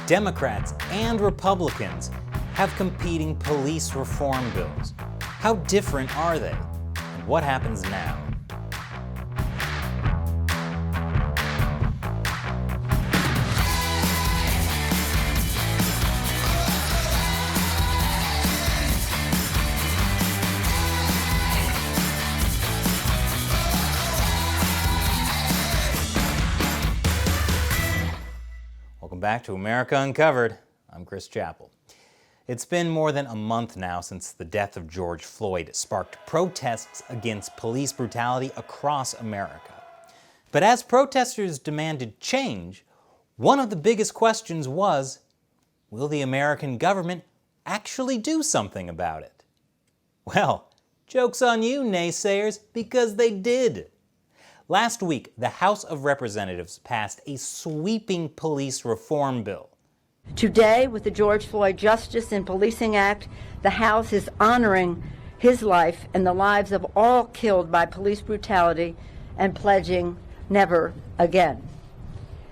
Democrats and Republicans have competing police reform bills. How different are they? And what happens now? Welcome back to America Uncovered. I'm Chris Chappell. It's been more than a month now since the death of George Floyd sparked protests against police brutality across America. But as protesters demanded change, one of the biggest questions was, will the American government actually do something about it? Well, joke's on you, naysayers, because they did. Last week, the House of Representatives passed a sweeping police reform bill. Today, with the George Floyd Justice in Policing Act, the House is honoring his life and the lives of all killed by police brutality and pledging never again.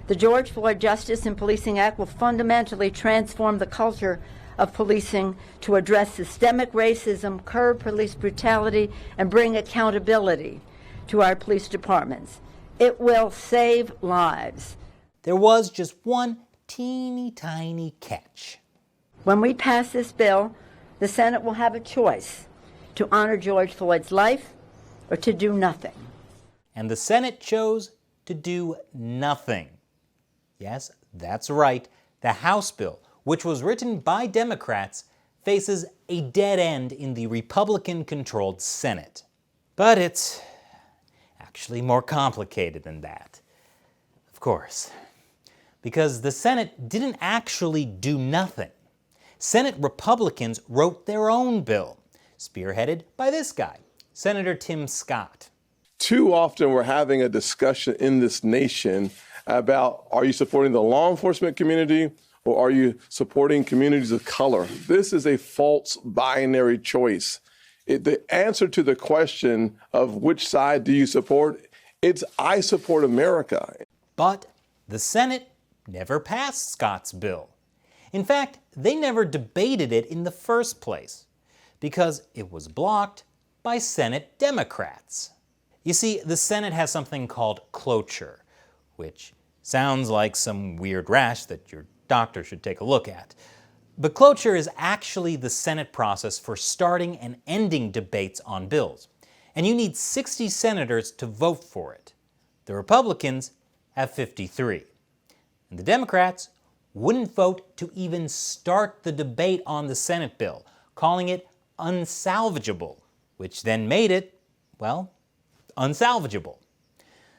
The George Floyd Justice in Policing Act will fundamentally transform the culture of policing to address systemic racism, curb police brutality, and bring accountability to our police departments. It will save lives. There was just one teeny tiny catch. When we pass this bill, the Senate will have a choice to honor George Floyd's life or to do nothing. And the Senate chose to do nothing. Yes, that's right. The House bill, which was written by Democrats, faces a dead end in the Republican-controlled Senate. But it's actually more complicated than that. Of course. Because the Senate didn't actually do nothing. Senate Republicans wrote their own bill, spearheaded by this guy, Senator Tim Scott. Too often we're having a discussion in this nation about, are you supporting the law enforcement community or are you supporting communities of color? This is a false binary choice. The answer to the question of which side do you support, it's I support America. But the Senate never passed Scott's bill. In fact, they never debated it in the first place because it was blocked by Senate Democrats. You see, the Senate has something called cloture, which sounds like some weird rash that your doctor should take a look at. But cloture is actually the Senate process for starting and ending debates on bills. And you need 60 senators to vote for it. The Republicans have 53. And the Democrats wouldn't vote to even start the debate on the Senate bill, calling it unsalvageable, which then made it, well, unsalvageable.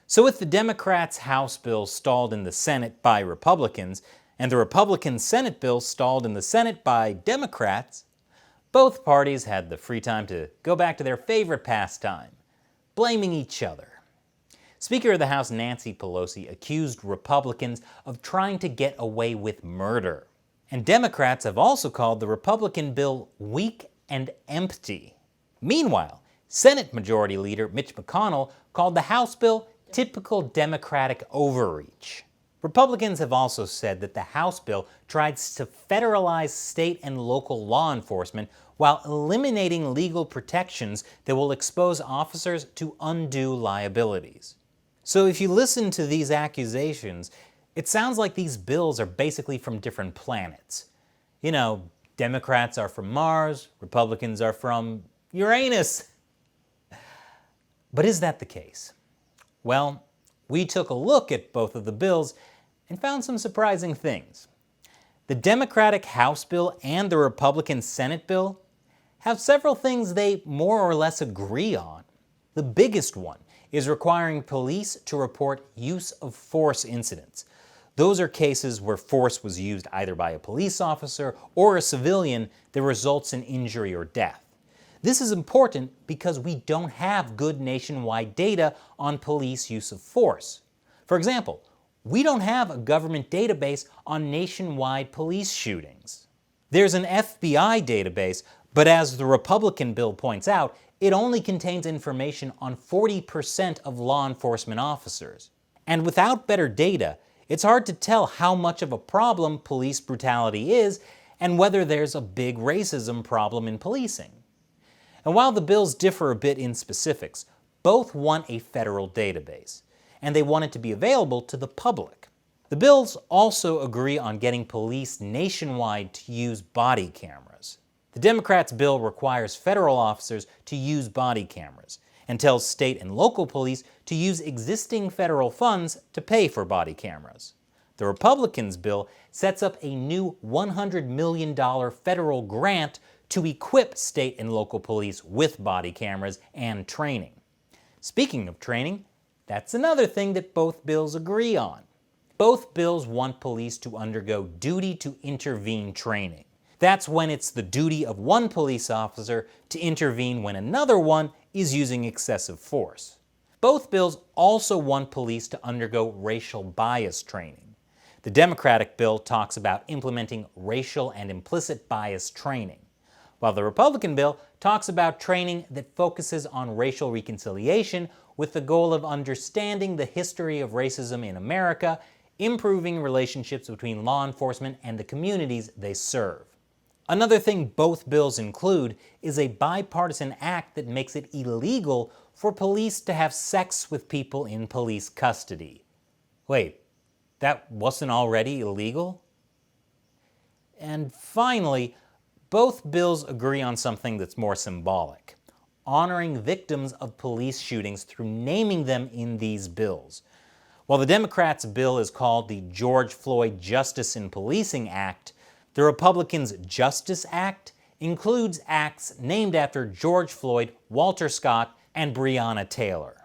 So with the Democrats' House bill stalled in the Senate by Republicans, and the Republican Senate bill stalled in the Senate by Democrats, both parties had the free time to go back to their favorite pastime, blaming each other. Speaker of the House Nancy Pelosi accused Republicans of trying to get away with murder. And Democrats have also called the Republican bill weak and empty. Meanwhile, Senate Majority Leader Mitch McConnell called the House bill typical Democratic overreach. Republicans have also said that the House bill tries to federalize state and local law enforcement while eliminating legal protections that will expose officers to undue liabilities. So if you listen to these accusations, it sounds like these bills are basically from different planets. You know, Democrats are from Mars, Republicans are from Uranus. But is that the case? Well, we took a look at both of the bills and found some surprising things. The Democratic House bill and the Republican Senate bill have several things they more or less agree on. The biggest one is requiring police to report use of force incidents. Those are cases where force was used either by a police officer or a civilian that results in injury or death. This is important because we don't have good nationwide data on police use of force. For example, we don't have a government database on nationwide police shootings. There's an FBI database, but as the Republican bill points out, it only contains information on 40% of law enforcement officers. And without better data, It's hard to tell how much of a problem police brutality is and whether there's a big racism problem in policing. And while the bills differ a bit in specifics, both want a federal database, and they want it to be available to the public. The bills also agree on getting police nationwide to use body cameras. The Democrats' bill requires federal officers to use body cameras and tells state and local police to use existing federal funds to pay for body cameras. The Republicans' bill sets up a new $100 million federal grant to equip state and local police with body cameras and training. Speaking of training, that's another thing that both bills agree on. Both bills want police to undergo duty to intervene training. That's when it's the duty of one police officer to intervene when another one is using excessive force. Both bills also want police to undergo racial bias training. The Democratic bill talks about implementing racial and implicit bias training, while the Republican bill talks about training that focuses on racial reconciliation with the goal of understanding the history of racism in America, improving relationships between law enforcement and the communities they serve. Another thing both bills include is a bipartisan act that makes it illegal for police to have sex with people in police custody. Wait, that wasn't already illegal? And finally, both bills agree on something that's more symbolic: honoring victims of police shootings through naming them in these bills. While the Democrats' bill is called the George Floyd Justice in Policing Act, the Republicans' Justice Act includes acts named after George Floyd, Walter Scott, and Breonna Taylor.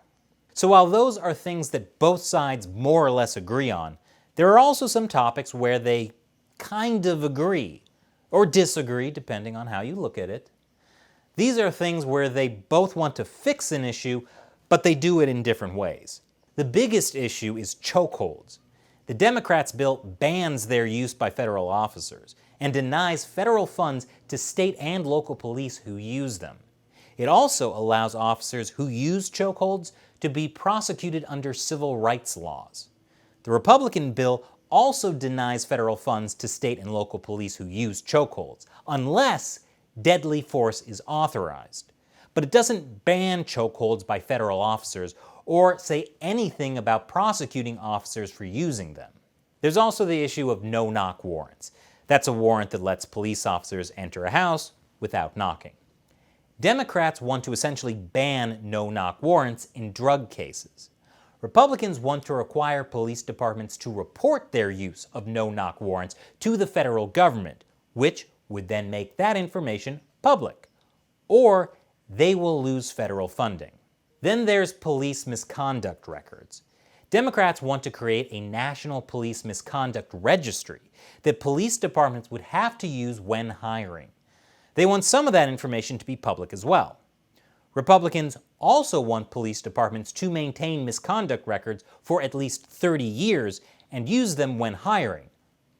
So while those are things that both sides more or less agree on, there are also some topics where they kind of agree, or disagree depending on how you look at it. These are things where they both want to fix an issue, but they do it in different ways. The biggest issue is chokeholds. The Democrats' bill bans their use by federal officers and denies federal funds to state and local police who use them. It also allows officers who use chokeholds to be prosecuted under civil rights laws. The Republican bill also denies federal funds to state and local police who use chokeholds, unless deadly force is authorized. But it doesn't ban chokeholds by federal officers or say anything about prosecuting officers for using them. There's also the issue of no-knock warrants. That's a warrant that lets police officers enter a house without knocking. Democrats want to essentially ban no-knock warrants in drug cases. Republicans want to require police departments to report their use of no-knock warrants to the federal government, which would then make that information public. Or they will lose federal funding. Then there's police misconduct records. Democrats want to create a national police misconduct registry that police departments would have to use when hiring. They want some of that information to be public as well. Republicans also want police departments to maintain misconduct records for at least 30 years and use them when hiring,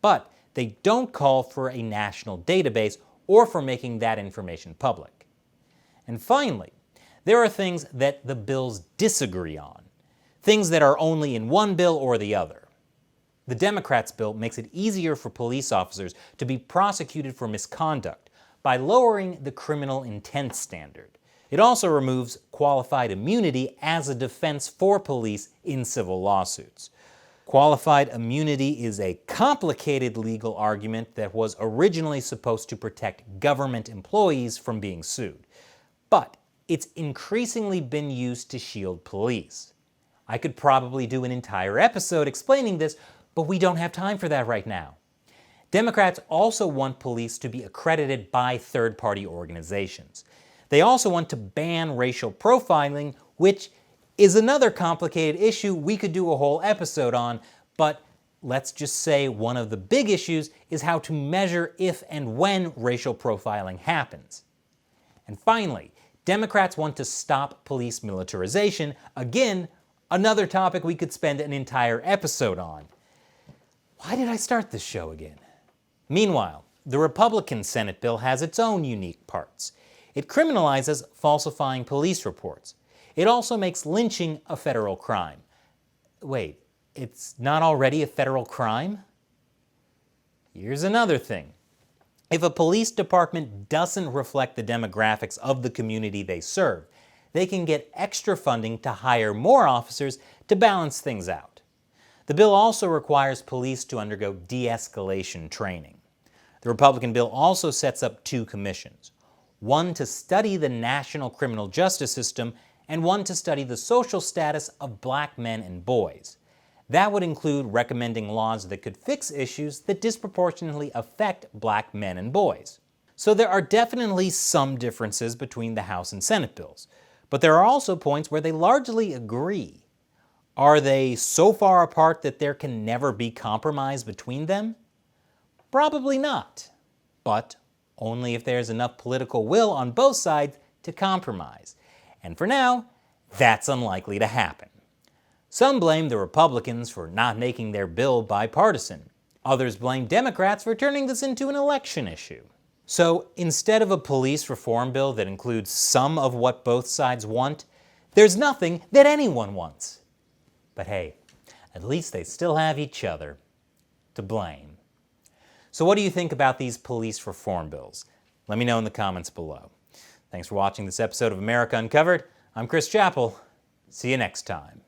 but they don't call for a national database or for making that information public. And finally, there are things that the bills disagree on, things that are only in one bill or the other. The Democrats' bill makes it easier for police officers to be prosecuted for misconduct by lowering the criminal intent standard. It also removes qualified immunity as a defense for police in civil lawsuits. Qualified immunity is a complicated legal argument that was originally supposed to protect government employees from being sued. But it's increasingly been used to shield police. I could probably do an entire episode explaining this, but we don't have time for that right now. Democrats also want police to be accredited by third-party organizations. They also want to ban racial profiling, which is another complicated issue we could do a whole episode on, but let's just say one of the big issues is how to measure if and when racial profiling happens. And finally, Democrats want to stop police militarization, again, another topic we could spend an entire episode on. Why did I start this show again? Meanwhile, the Republican Senate bill has its own unique parts. It criminalizes falsifying police reports. It also makes lynching a federal crime. Wait, it's not already a federal crime? Here's another thing. If a police department doesn't reflect the demographics of the community they serve, they can get extra funding to hire more officers to balance things out. The bill also requires police to undergo de-escalation training. The Republican bill also sets up 2 commissions, one to study the national criminal justice system and one to study the social status of black men and boys. That would include recommending laws that could fix issues that disproportionately affect black men and boys. So there are definitely some differences between the House and Senate bills, but there are also points where they largely agree. Are they so far apart that there can never be compromise between them? Probably not, but only if there's enough political will on both sides to compromise. And for now, that's unlikely to happen. Some blame the Republicans for not making their bill bipartisan. Others blame Democrats for turning this into an election issue. So instead of a police reform bill that includes some of what both sides want, there's nothing that anyone wants. But hey, at least they still have each other to blame. So what do you think about these police reform bills? Let me know in the comments below. Thanks for watching this episode of America Uncovered. I'm Chris Chappell. See you next time.